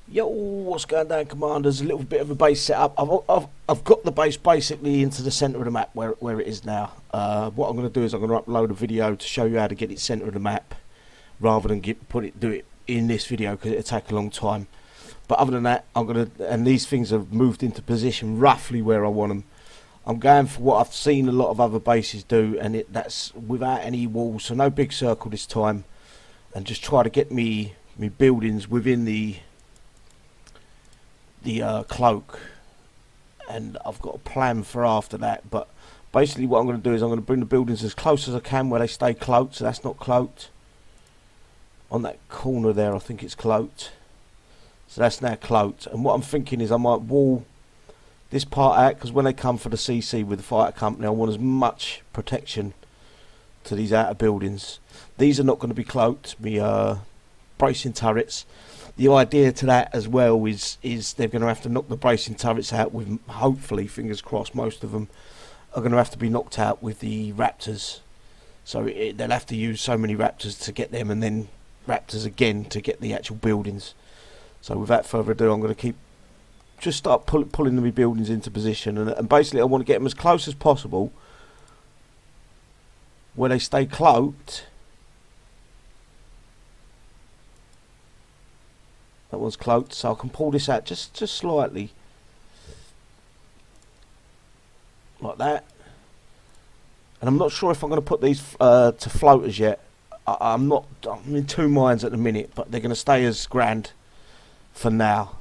Yo, what's going down, Commanders? A little bit of a base setup. I've got the base basically into the centre of the map where it is now. What I'm going to do is I'm going to upload a video to show you how to get it centre of the map, rather than do it in this video because it'll take a long time. But other than that, and these things have moved into position roughly where I want them. I'm going for what I've seen a lot of other bases do, and that's without any walls, so no big circle this time, and just try to get me buildings within the cloak, and I've got a plan for after that. But basically what I'm going to do is I'm going to bring the buildings as close as I can where they stay cloaked. So that's not cloaked. On that corner there I think it's cloaked, so that's now cloaked. And what I'm thinking is I might wall this part out, because when they come for the CC with the fighter company, I want as much protection to these outer buildings. These are not going to be cloaked, bracing turrets. The idea to that as well is they're going to have to knock the bracing turrets out with, hopefully, fingers crossed, most of them are going to have to be knocked out with the raptors. So they'll have to use so many raptors to get them, and then raptors again to get the actual buildings. So without further ado, I'm going to start pulling the buildings into position, and basically I want to get them as close as possible where they stay cloaked. That one's cloaked, so I can pull this out just slightly, like that. And I'm not sure if I'm going to put these to floaters yet. I'm in two minds at the minute, but they're going to stay as grand for now.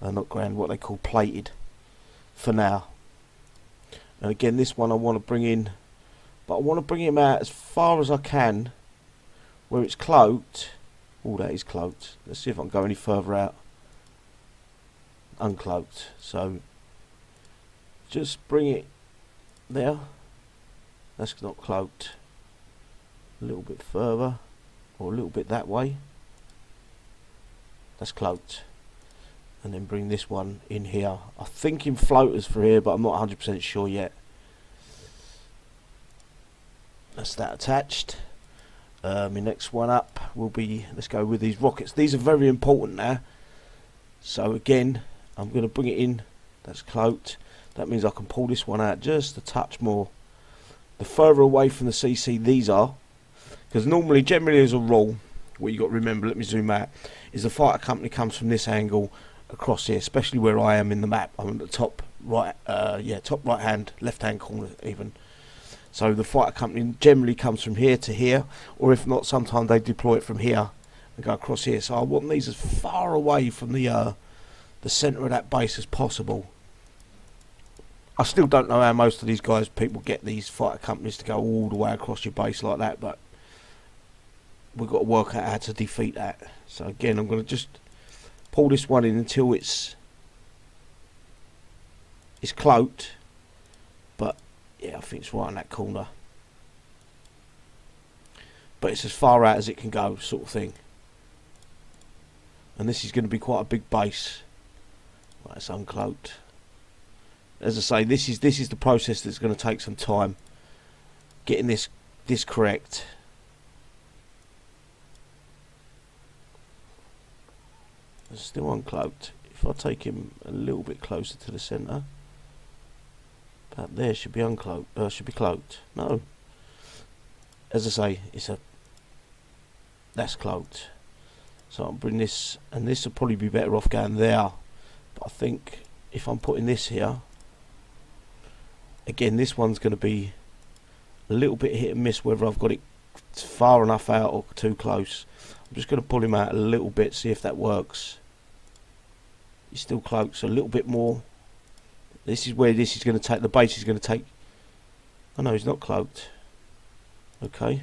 Not grand, what they call plated for now. And again, this one I want to bring in, but I want to bring him out as far as I can where it's cloaked. Oh, that is cloaked. Let's see if I can go any further out. Uncloaked. So just bring it there. That's not cloaked. A little bit further, or a little bit that way. That's cloaked. And then bring this one in here. I'm thinking floaters for here, but I'm not 100% sure yet. That's that attached. My next one up will be, let's go with these rockets. These are very important now. So again, I'm going to bring it in. That's cloaked. That means I can pull this one out just a touch more. The further away from the CC these are, because generally as a rule, what you got to remember, let me zoom out, is the fighter company comes from this angle across here, especially where I am in the map. I'm at the top right, top right hand, left hand corner even. So the fighter company generally comes from here to here, or if not, sometimes they deploy it from here and go across here. So I want these as far away from the centre of that base as possible. I still don't know how most of these people get these fighter companies to go all the way across your base like that, but we've got to work out how to defeat that. So again, I'm going to just pull this one in until it's cloaked, but yeah, I think it's right in that corner, but it's as far out as it can go, sort of thing. And this is going to be quite a big base. Right, it's uncloaked. As I say, this is the process that's going to take some time, getting this correct. It's still uncloaked. If I take him a little bit closer to the centre, about there, should be uncloaked. Should be cloaked. No. As I say, that's cloaked. So I'll bring this, and this will probably be better off going there. But I think if I'm putting this here, again, this one's going to be a little bit hit and miss whether I've got it far enough out or too close. I'm just going to pull him out a little bit, see if that works. He's still cloaked, so a little bit more. This is where this is going to take, the base is going to take. Oh no, he's not cloaked. Okay.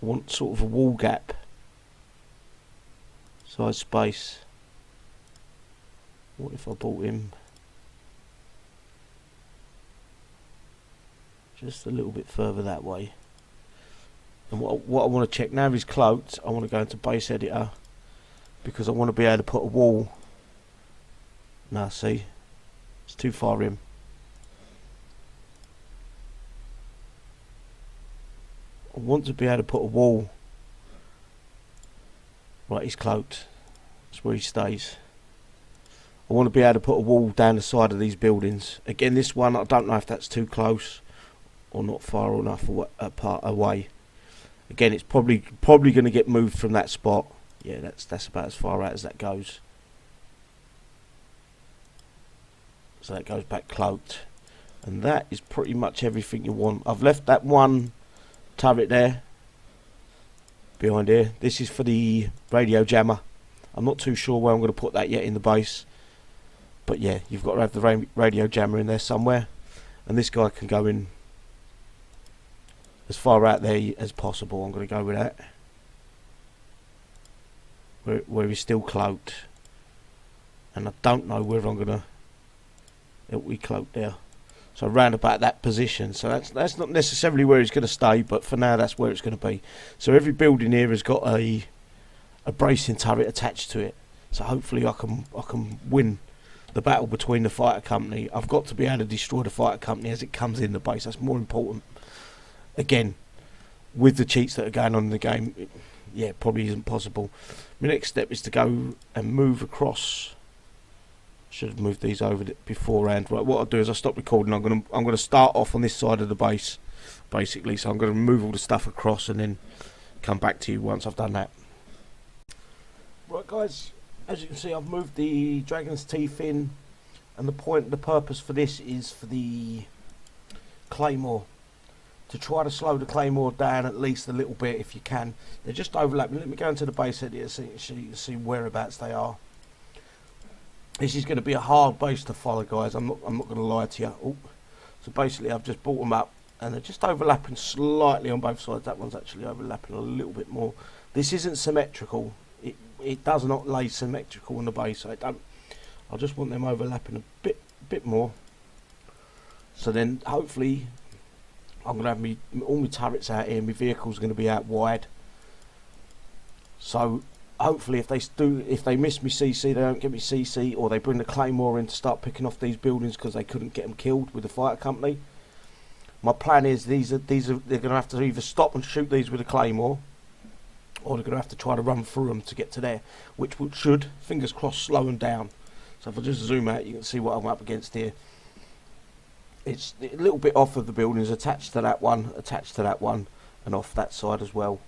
I want sort of a wall gap. Size space. What if I brought him just a little bit further that way? And what I want to check now, he's cloaked, I want to go into base editor, because I want to be able to put a wall. Now see, it's too far in. I want to be able to put a wall Right, he's cloaked. That's where he stays. I want to be able to put a wall down the side of these buildings. Again, this one, I don't know if that's too close or not far enough away. Again, it's probably going to get moved from that spot. Yeah, that's about as far out as that goes. So that goes back cloaked. And that is pretty much everything you want. I've left that one turret there behind here. This is for the radio jammer. I'm not too sure where I'm going to put that yet in the base. But yeah, you've got to have the radio jammer in there somewhere. And this guy can go in as far out there as possible. I'm going to go with that. Where he's still cloaked. And I don't know whether I'm going to... It'll be cloaked there. So round about that position. So that's not necessarily where he's going to stay, but for now that's where it's going to be. So every building here has got a bracing turret attached to it. So hopefully I can win the battle between the fighter company. I've got to be able to destroy the fighter company as it comes in the base. That's more important. Again, with the cheats that are going on in the game, it probably isn't possible. My next step is to go and move across. Should have moved these over beforehand. Right, what I'll do is I'll stop recording. I'm gonna start off on this side of the base, basically. So I'm gonna move all the stuff across and then come back to you once I've done that. Right, guys. As you can see, I've moved the dragon's teeth in, and the purpose for this is for the claymore, to try to slow the claymore down at least a little bit if you can. They're just overlapping. Let me go into the base head here so you can see whereabouts they are. This is going to be a hard base to follow, guys. I'm not going to lie to you. Oh. So basically, I've just brought them up, and they're just overlapping slightly on both sides. That one's actually overlapping a little bit more. This isn't symmetrical. It does not lay symmetrical on the base. So I just want them overlapping a bit more. So then, hopefully, I'm going to have all my turrets out here. My vehicle's going to be out wide. So hopefully, if they miss me CC, they don't get me CC, or they bring the claymore in to start picking off these buildings because they couldn't get them killed with the fighter company. My plan is they're going to have to either stop and shoot these with a claymore, or they're going to have to try to run through them to get to there, which should, fingers crossed, slow them down. So if I just zoom out, you can see what I'm up against here. It's a little bit off of the buildings, attached to that one, and off that side as well.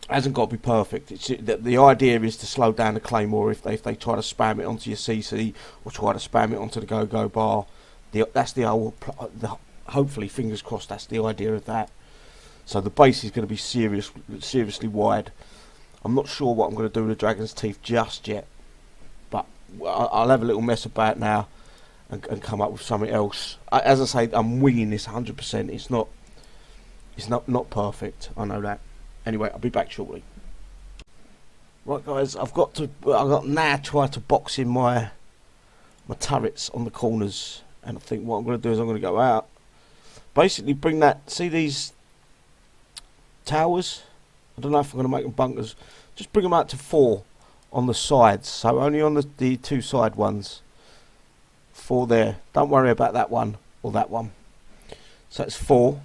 Hasn't got to be perfect. The idea is to slow down the claymore if they try to spam it onto your CC or try to spam it onto the go bar. That's the whole. Hopefully, fingers crossed, that's the idea of that. So the base is going to be seriously wide. I'm not sure what I'm going to do with the dragon's teeth just yet, but I'll have a little mess about now and come up with something else. As I say, I'm winging this 100%. It's not perfect. I know that. Anyway, I'll be back shortly. Right, guys, I've got now try to box in my turrets on the corners, and I think what I'm going to do is I'm going to go out, basically bring that. See these towers? I don't know if I'm going to make them bunkers. Just bring them out to 4 on the sides, so only on the 2 side ones. 4 there. Don't worry about that one or that one. So it's 4.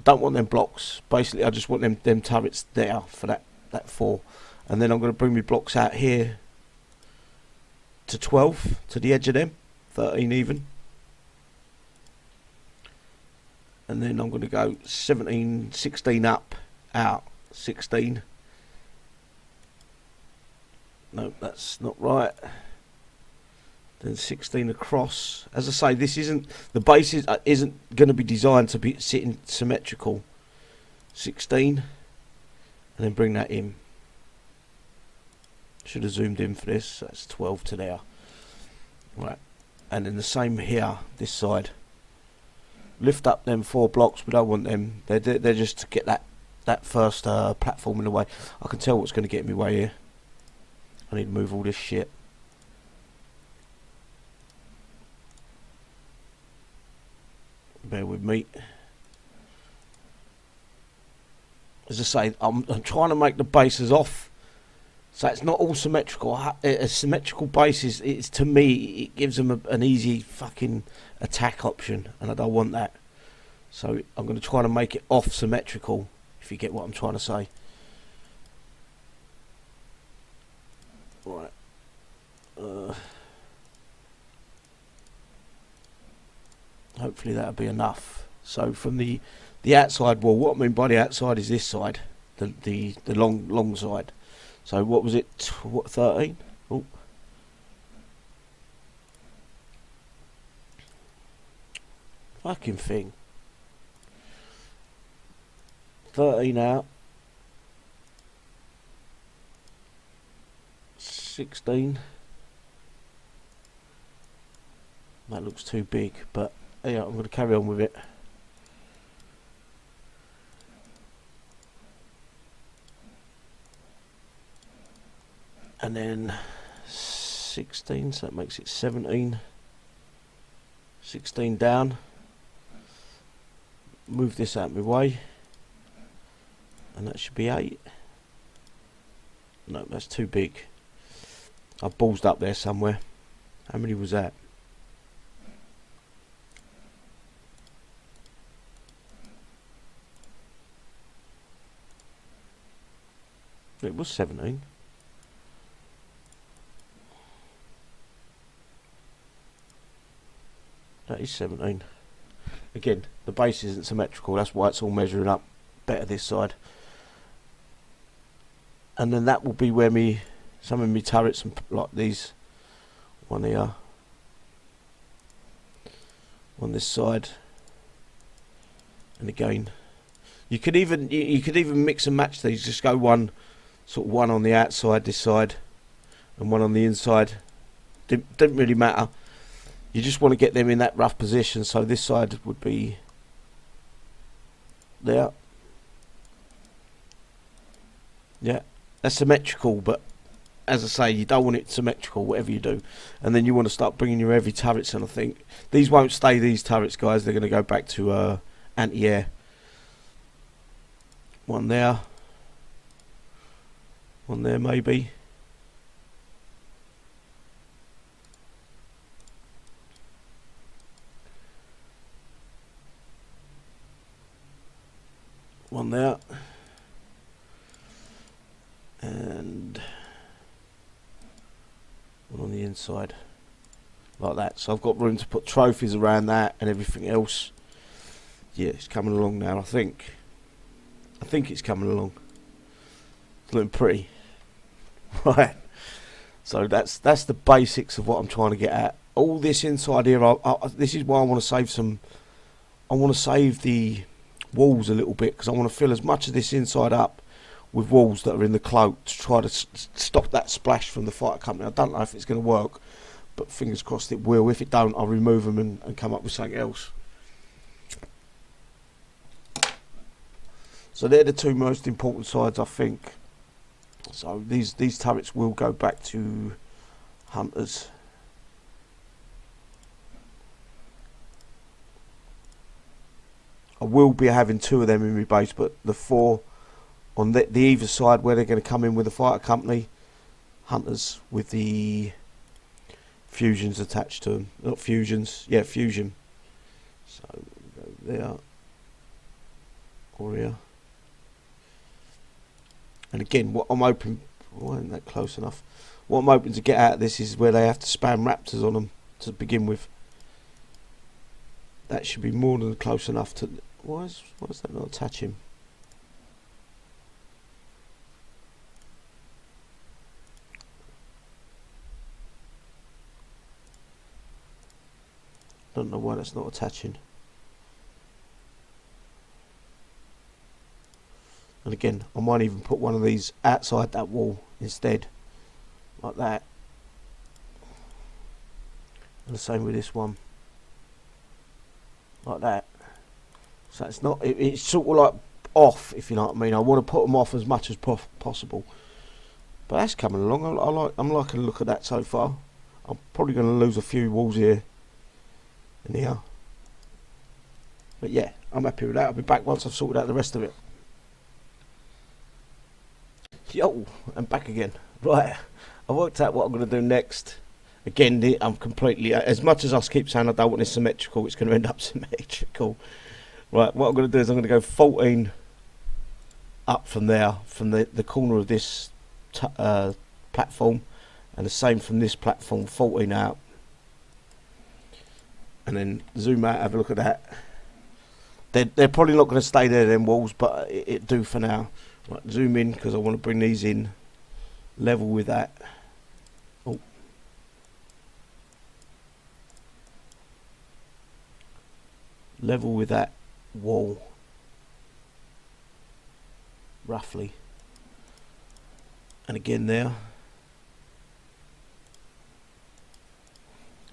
Don't want them blocks. Basically, I just want them turrets there for that 4, and then I'm going to bring my blocks out here to 12 to the edge of them, 13 even, and then I'm going to go 17, 16 up, out, 16. No, that's not right. Then 16 across. As I say, this isn't the base isn't going to be designed to be sitting symmetrical. 16, and then bring that in. Should have zoomed in for this. That's 12 to there. Right, and then the same here, this side. Lift up them 4 blocks. We don't want them. They're just to get that first platform in the way. I can tell what's going to get in my way here. I need to move all this shit. Bear with me. As I say, I'm trying to make the bases off, so it's not all symmetrical. A symmetrical base is to me, it gives them an easy fucking attack option, and I don't want that. So I'm going to try to make it off symmetrical, if you get what I'm trying to say. Right. Hopefully that'll be enough. So from the outside wall, what I mean by the outside is this side, the long side. So what was it? What, 13? Oh. Fucking thing. 13 out. 16. That looks too big, but yeah, I'm going to carry on with it. And then 16, so that makes it 17. 16 down. Move this out of my way. And that should be 8. No, that's too big. I've ballsed up there somewhere. How many was that? It was 17. That is 17. Again, the base isn't symmetrical. That's why it's all measuring up better this side. And then that will be where some of my turrets, and like these, one here, on this side, and again, you could even mix and match these. Just go one on the outside this side, and one on the inside. Didn't really matter. You just want to get them in that rough position. So this side would be there. Yeah, that's symmetrical, but as I say, you don't want it symmetrical, whatever you do. And then you want to start bringing your heavy turrets in. I think these won't stay these turrets, guys. They're going to go back to anti-air. One there. One there, maybe. One there. And one on the inside. Like that. So I've got room to put trophies around that and everything else. Yeah, it's coming along now, I think. I think it's coming along. It's looking pretty. Right. So that's the basics of what I'm trying to get at. All this inside here, this is why I want to save some. I want to save the walls a little bit, because I want to fill as much of this inside up with walls that are in the cloak to try to stop that splash from the fighter company. I don't know if it's going to work, but fingers crossed it will. If it don't, I'll remove them and come up with something else. So they're the two most important sides, I think. So these turrets will go back to hunters. I will be having 2 of them in my base, but the 4 on the either side where they're going to come in with the fighter company, hunters with the fusions attached to them. Not fusions, yeah, fusion. So go there, or here. And again, what I'm hoping, why isn't that close enough? What I'm hoping to get out of this is where they have to spam raptors on them to begin with. That should be more than close enough to. Why is that not attaching? Don't know why that's not attaching. And again, I might even put one of these outside that wall instead, like that. And the same with this one, like that. So it's not. It's sort of like off, if you know what I mean. I want to put them off as much as possible. But that's coming along. I'm liking the look at that so far. I'm probably going to lose a few walls here and here. But yeah, I'm happy with that. I'll be back once I've sorted out the rest of it. Yo, I'm back again. Right, I worked out what I'm going to do next. Again, I'm completely, as much as I keep saying I don't want this symmetrical, it's going to end up symmetrical. Right, what I'm going to do is I'm going to go 14 up from there, from the corner of this platform, and the same from this platform, 14 out. And then zoom out, have a look at that. They're probably not going to stay there, them walls, but it do for now. Right, zoom in, because I want to bring these in level with that. Oh. Level with that wall, roughly. And again there.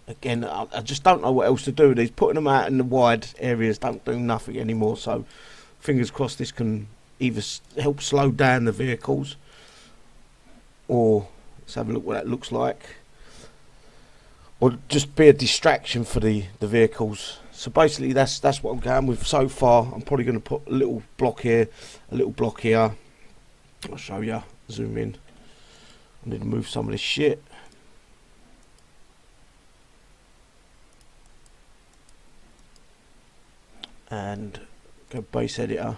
Again, I just don't know what else to do with these. Putting them out in the wide areas don't do nothing anymore. So, fingers crossed this can either help slow down the vehicles, or let's have a look what that looks like, or just be a distraction for the vehicles. So basically, that's what I'm going with so far. I'm probably going to put a little block here, a little block here. I'll show you. Zoom in. I need to move some of this shit. And go base editor.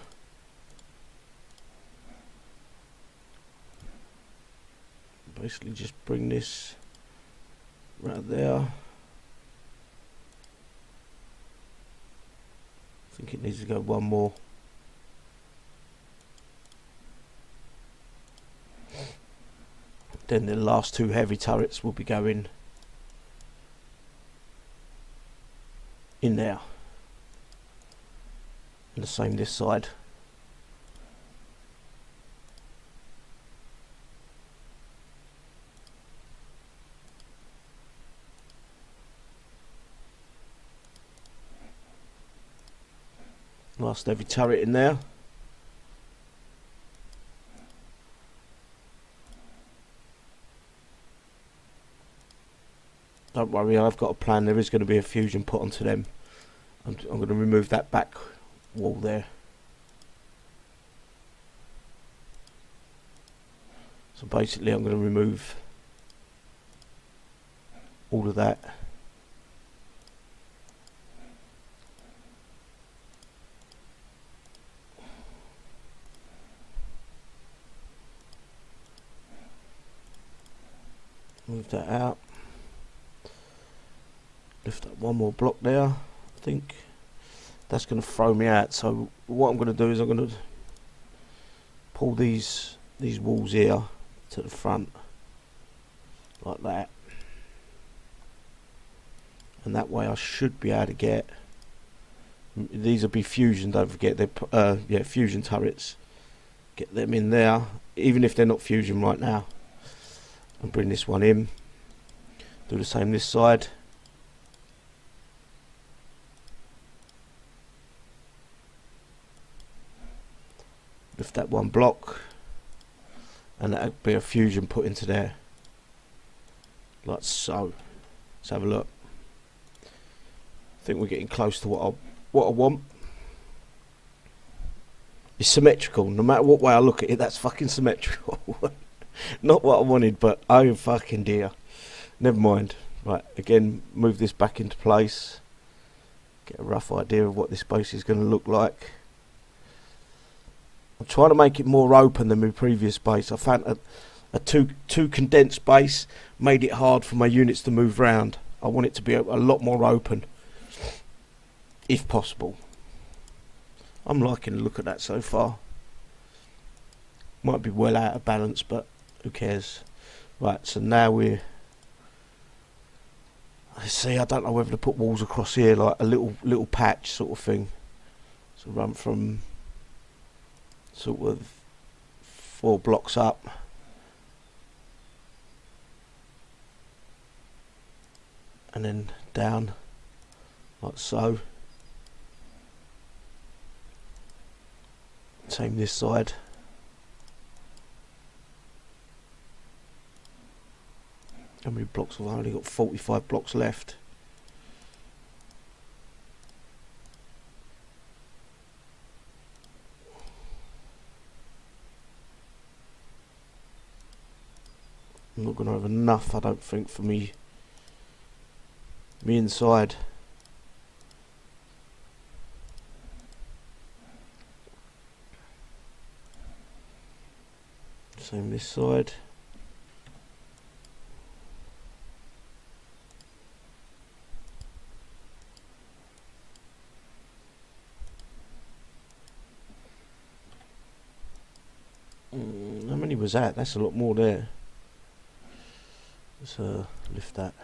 Basically just bring this right there. I think it needs to go one more. Then the last two heavy turrets will be going in there. And the same this side. Last heavy turret in there. Don't worry, I've got a plan. There is going to be a fusion put onto them. I'm going to remove that back wall there. So basically I'm going to remove all of that. Move that out. Lift up one more block there. I think that's going to throw me out. So what I'm going to do is I'm going to pull these walls here to the front like that, and that way I should be able to get, these will be fusion, don't forget, they're yeah, fusion turrets. Get them in there, even if they're not fusion right now, and bring this one in. Do the same this side. Lift that one block, and that'll be a fusion put into there, like so. Let's have a look. I think we're getting close to what I want. It's symmetrical. No matter what way I look at it, that's fucking symmetrical. Not what I wanted, but oh fucking dear. Never mind. Right, again, move this back into place. Get a rough idea of what this base is going to look like. I'm trying to make it more open than my previous base. I found a too condensed base made it hard for my units to move around. I want it to be a lot more open, if possible. I'm liking the look of that so far. Might be well out of balance, but who cares? Right, so now we're... See, I don't know whether to put walls across here, like a little patch sort of thing. So run from sort of 4 blocks up. And then down, like so. Same this side. How many blocks have I only got? 45 blocks left. I'm not going to have enough, I don't think, for me inside. Same this side. many was that? That's a lot more there. Let's lift that.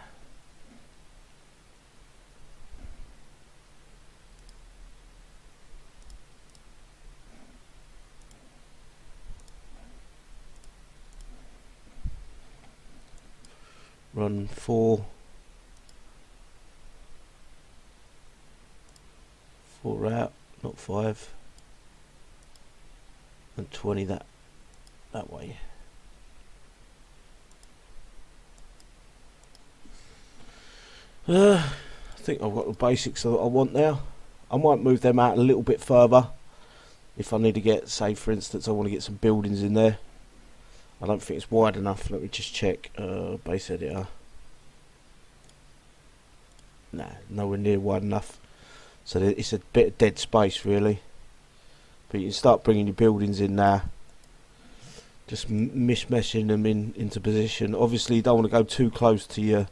Run 4 out, not 5, and 20 that way. I think I've got the basics that I want now. I might move them out a little bit further if I need to get, say for instance, I want to get some buildings in there. I don't think it's wide enough. Let me just check. Base editor. Nah, nowhere near wide enough. So it's a bit of dead space really. But you can start bringing your buildings in now. Just mishmashing them into position. Obviously, you don't want to go too close to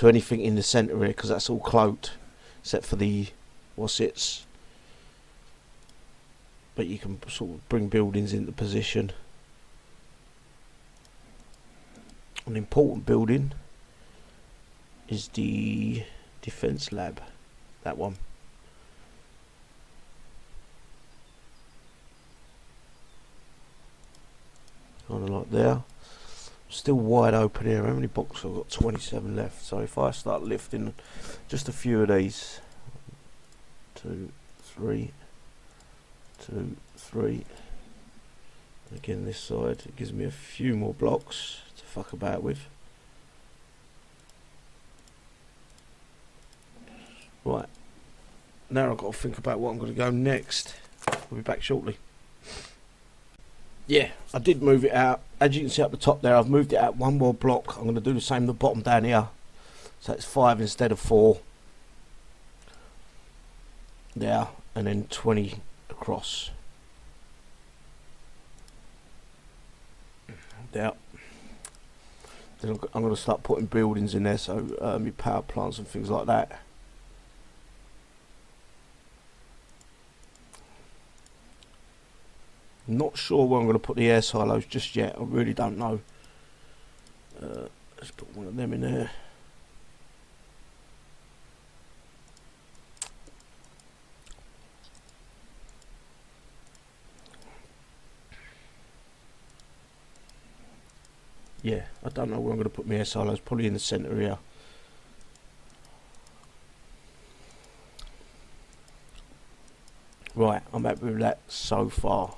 anything in the centre here, because that's all cloaked, except for the wassets. But you can sort of bring buildings into position. An important building is the defence lab, that one. Kind of like there. Still wide open here. How many boxes? I've got 27 left. So if I start lifting just a few of these, 2, 3, 2, 3. Again, this side, it gives me a few more blocks to fuck about with. Right, now I've got to think about what I'm going to go next. We'll be back shortly. Yeah, I did move it out. As you can see up the top there, I've moved it out one more block. I'm going to do the same at the bottom down here. So it's 5 instead of 4. There, and then 20 across. There. Then I'm going to start putting buildings in there, so my power plants and things like that. Not sure where I'm going to put the air silos just yet. I really don't know. Let's put one of them in there. Yeah, I don't know where I'm going to put my air silos. Probably in the centre here. Right, I'm happy with that so far.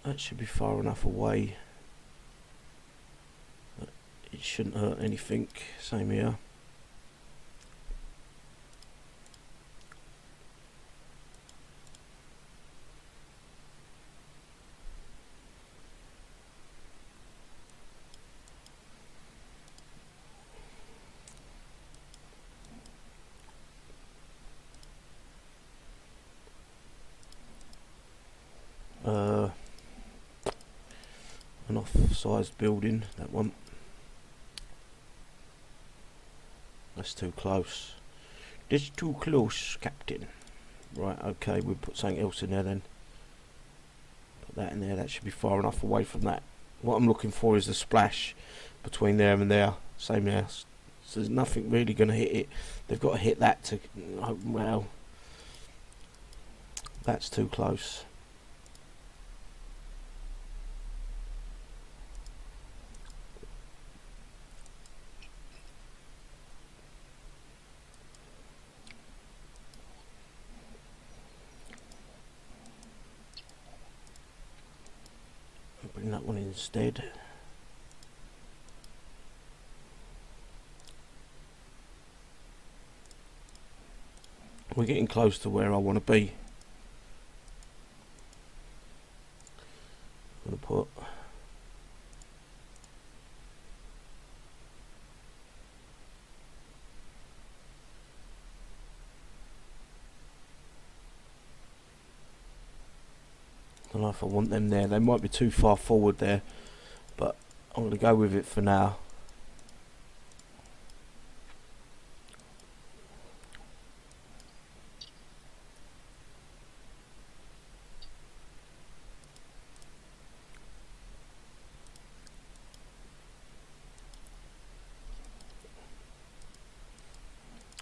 That should be far enough away that it shouldn't hurt anything. Same here. An off-sized building, that one. That's too close. That's too close, Captain. Right, okay, we'll put something else in there then. Put that in there, that should be far enough away from that. What I'm looking for is the splash between there and there. Same there. So there's nothing really going to hit it. They've got to hit that to... Oh, well, that's too close. Bring that one instead. We're getting close to where I want to be. I'm going to put I don't know if I want them there. They might be too far forward there, but I'm going to go with it for now.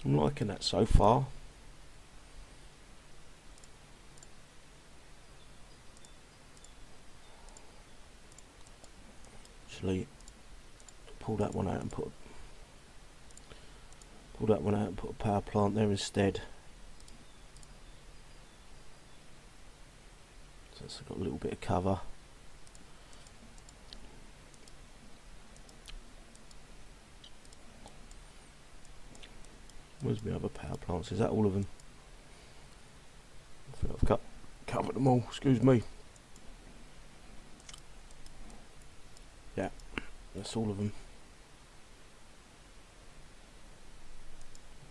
I'm liking that so far. Actually, pull that one out and put a power plant there instead. So it's got a little bit of cover. Where's my other power plants? Is that all of them? I think I've covered them all. Excuse me. Yeah, that's all of them.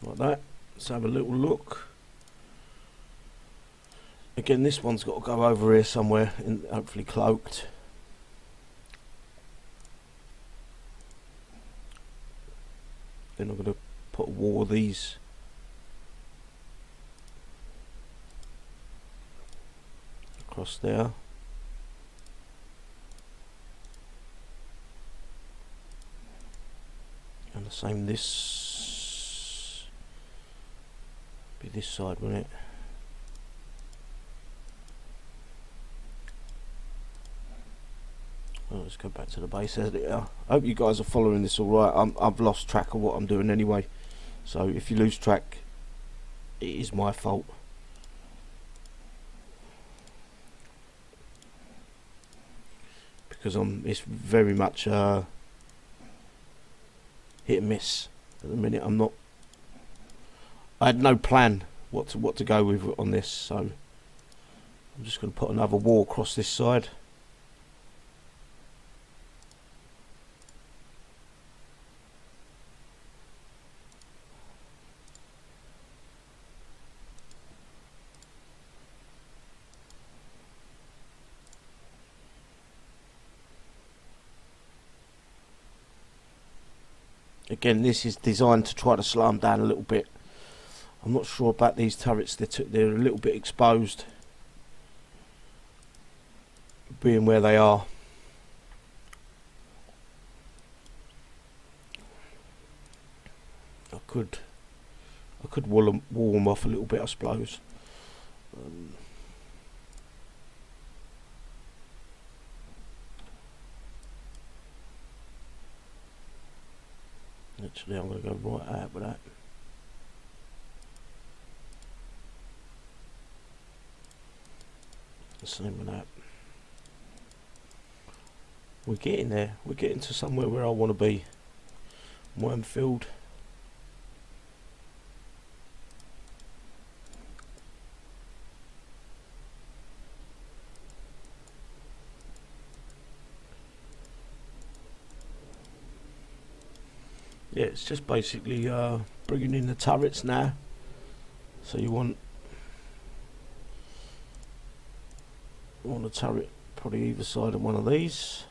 Like that. Let's have a little look. Again, this one's got to go over here somewhere, and hopefully cloaked. Then I'm going to put a wall of these across there. And the same this, be this side, won't it? Well, let's go back to the base. I hope you guys are following this all right. I've lost track of what I'm doing anyway. So if you lose track, it is my fault. Because it's very much hit and miss at the minute. I had no plan what to go with on this, so I'm just going to put another wall across this side. Again, this is designed to try to slow them down a little bit. I'm not sure about these turrets. They're a little bit exposed, being where they are. I could wall them off a little bit, I suppose. Actually, I'm going to go right out with that. The same with that. We're getting there. We're getting to somewhere where I want to be. Minefield. Yeah, it's just basically bringing in the turrets now. So you want a turret probably either side of one of these.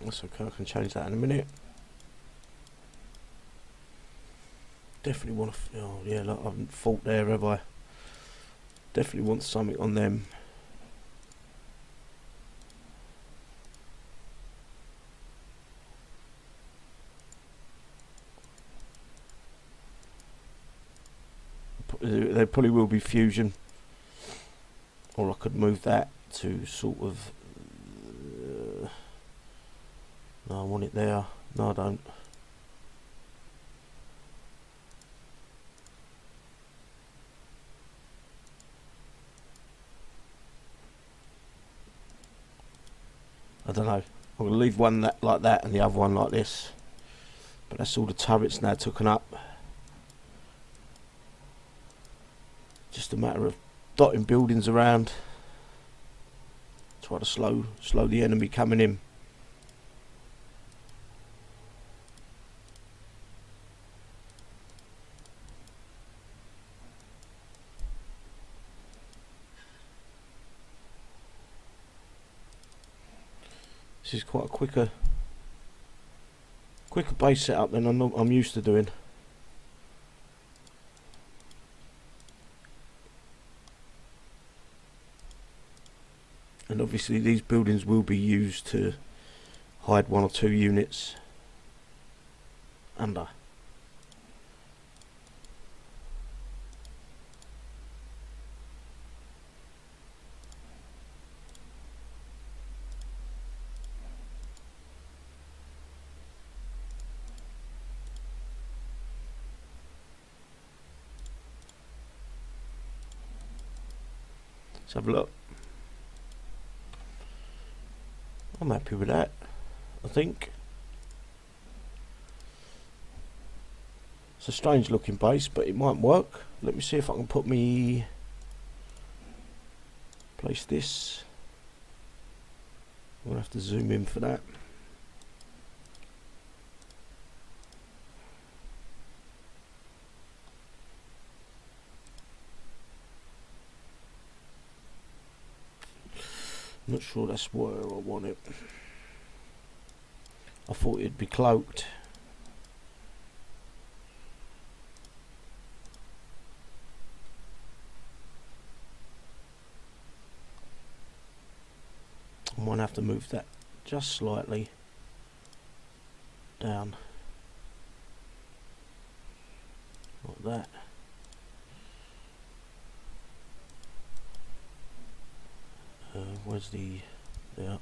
That's okay, I can change that in a minute. Definitely want to. Oh yeah, look, I haven't fought there, have I? Definitely want something on them. There probably will be fusion, or I could move that to sort of. No, I want it there. No, I don't. I don't know. I'm going to leave one like that and the other one like this. But that's all the turrets now taken up. Just a matter of dotting buildings around. Try to slow the enemy coming in. This is quite a quicker base setup than I'm used to doing. And obviously these buildings will be used to hide 1 or 2 units under. Let's have a look. I'm happy with that, I think. It's a strange looking base, but it might work. Let me see if I can place this. I'm gonna have to zoom in for that. I'm not sure that's where I want it. I thought it'd be cloaked. I might have to move that just slightly down, like that. Where's the... yeah.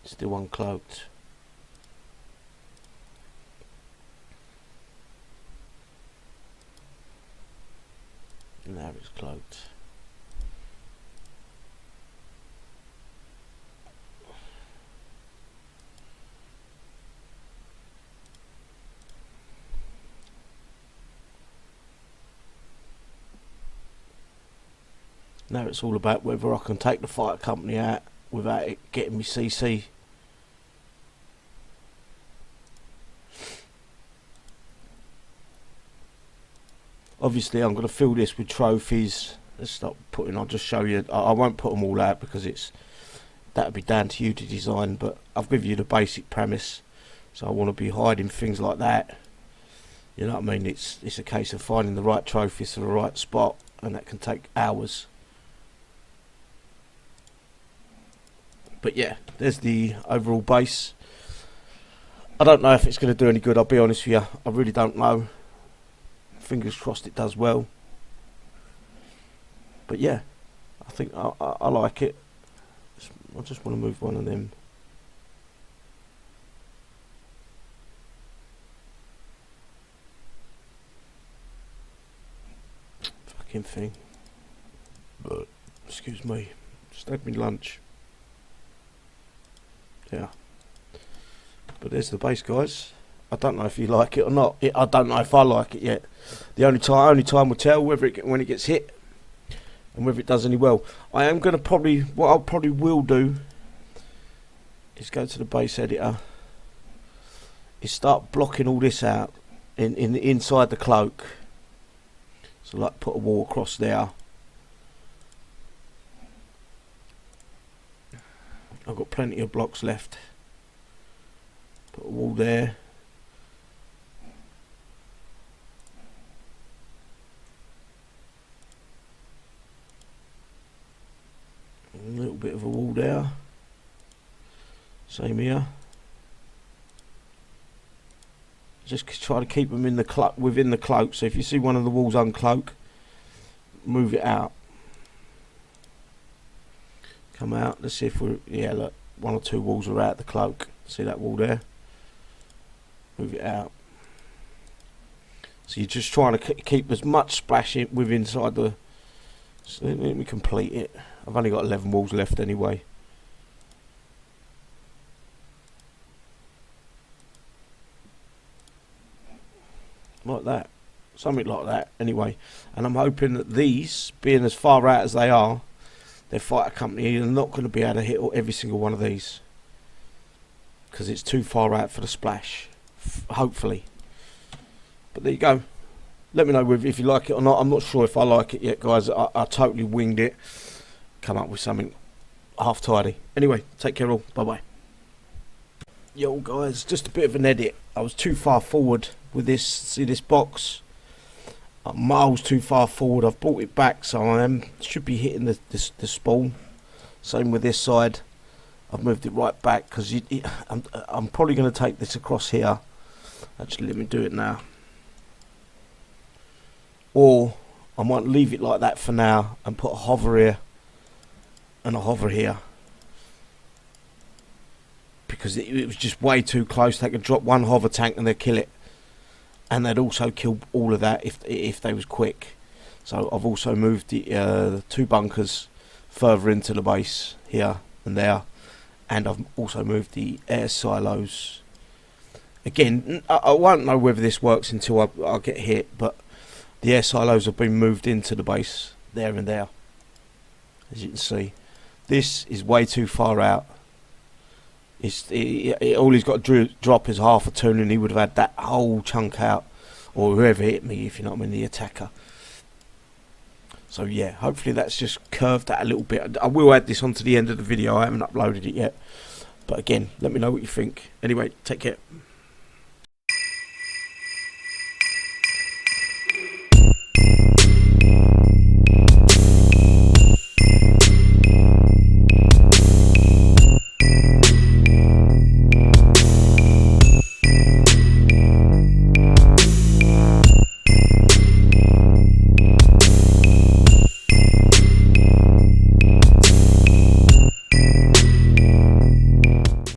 Still uncloaked. Now it's cloaked. Now it's all about whether I can take the fighter company out without it getting me CC. Obviously I'm going to fill this with trophies. Let's stop putting, I'll just show you, I won't put them all out because that would be down to you to design, but I've given you the basic premise. So I want to be hiding things like that. You know what I mean? It's a case of finding the right trophies for the right spot, and that can take hours. But yeah, there's the overall base. I don't know if it's going to do any good, I'll be honest with you. I really don't know. Fingers crossed it does well. But yeah, I think I like it. I just want to move one of them. Fucking thing. But, excuse me. Just had me lunch. Yeah. But there's the base, guys. I don't know if you like it or not. I don't know if I like it yet. The only time will tell whether when it gets hit and whether it does any well. I am going to what I probably will do is go to the base editor, is start blocking all this out inside the cloak. So like put a wall across there. I've got plenty of blocks left. Put a wall there. A little bit of a wall there. Same here. Just try to keep them in the cloak, within the cloak. So if you see one of the walls uncloak, move it out. Come out. Let's see if we're, yeah, look, 1 or 2 walls are out the cloak. See that wall there? Move it out. So you're just trying to keep as much splash inside the. So let me complete it. I've only got 11 walls left anyway. Like that. Something like that anyway. And I'm hoping that these, being as far out as they are, their fighter company are not going to be able to hit every single one of these. Because it's too far out for the splash. Hopefully. But there you go. Let me know if you like it or not. I'm not sure if I like it yet, guys. I totally winged it. come up with something half tidy. Anyway, take care all. Bye bye. Yo guys, just a bit of an edit. I was too far forward with this. See this box? I'm miles too far forward. I've brought it back, so I should be hitting the spawn. Same with this side. I've moved it right back because I'm probably going to take this across here. Actually, let me do it now. Or I might leave it like that for now and put a hover here and a hover here, because it was just way too close. They could drop one hover tank and they'd kill it, and they'd also kill all of that if they was quick. So I've also moved the 2 bunkers further into the base here and there, and I've also moved the air silos. Again, I won't know whether this works until I get hit, but the air silos have been moved into the base there and there. As you can see, this is way too far out. All he's got to drop is half a ton, and he would have had that whole chunk out, or whoever hit me, if you know what I mean, the attacker. So yeah, hopefully that's just curved that a little bit. I will add this onto the end of the video. I haven't uploaded it yet, but again, let me know what you think. Anyway, take care.